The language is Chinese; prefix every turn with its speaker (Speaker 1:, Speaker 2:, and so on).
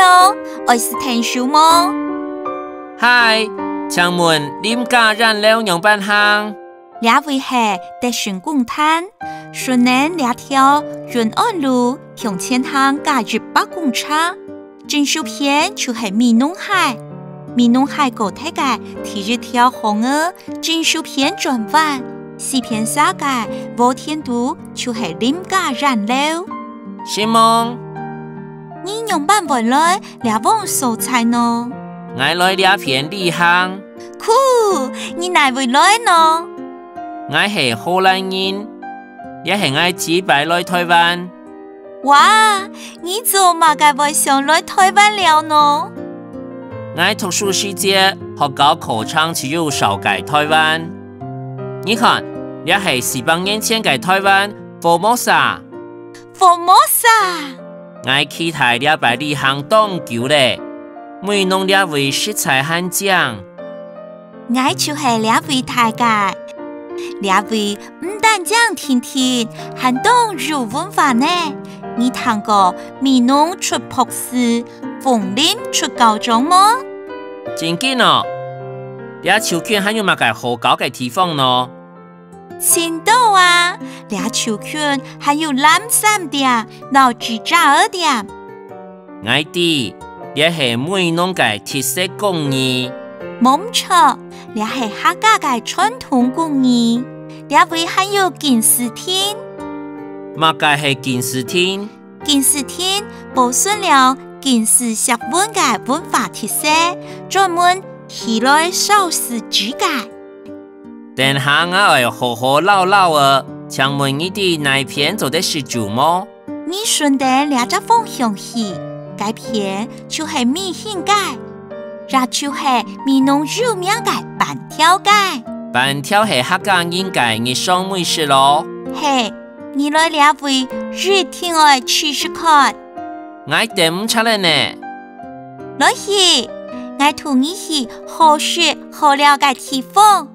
Speaker 1: Hello， 我是田小梦。
Speaker 2: 嗨，请问恁家染了样板行？
Speaker 1: 這位係特選公攤，順年兩條潤安路向前行加入北公車，正手邊就係美濃海。美濃海高鐵嘅第一條航兒，正手邊轉彎，西邊沙嘅無天都就係恁家染了。
Speaker 2: 是夢，
Speaker 1: 你樣板回來兩碗蔬菜呢？
Speaker 2: 我來兩片李行。
Speaker 1: 酷，你哪回來呢？
Speaker 2: 我係荷蘭人，也係我自擺來台灣。
Speaker 1: 哇，你做乜嘅會想來台灣了呢？
Speaker 2: 我讀書時節學校考場只有少改台灣。你看，也係400年前嘅台灣Formosa。我期待兩擺李行當久咧，每弄兩位食材很醬。
Speaker 1: 我就係兩位大家。兩位唔單講天天，還懂粵文化呢。你聽過美濃出博士，鳳林出高中嗎？
Speaker 2: 真緊哦！倆秋圈還有乜個好搞嘅地方呢？
Speaker 1: 青島啊，倆秋圈還有藍山店、老雞炸鵝店。
Speaker 2: 我哋倆係美濃嘅特色工藝。
Speaker 1: 冇錯，倆係客家嘅傳統工藝，倆會還有見識廳。
Speaker 2: 乜個係見識廳？
Speaker 1: 見識廳保存了見識學問嘅文化特色，專門起來紹事之介。
Speaker 2: 等下我要好好嘮嘮啊！請問你哋哪片做的是做麼？
Speaker 1: 你順得倆隻方向去，該片就係美興街。這就係美濃有名嘅板條街。
Speaker 2: 板條係客家人嘅日常美食咯。
Speaker 1: 嘿，你來兩位一定要試試看。
Speaker 2: 我點唔出來呢？
Speaker 1: 來去，我同你去好食好料嘅地方。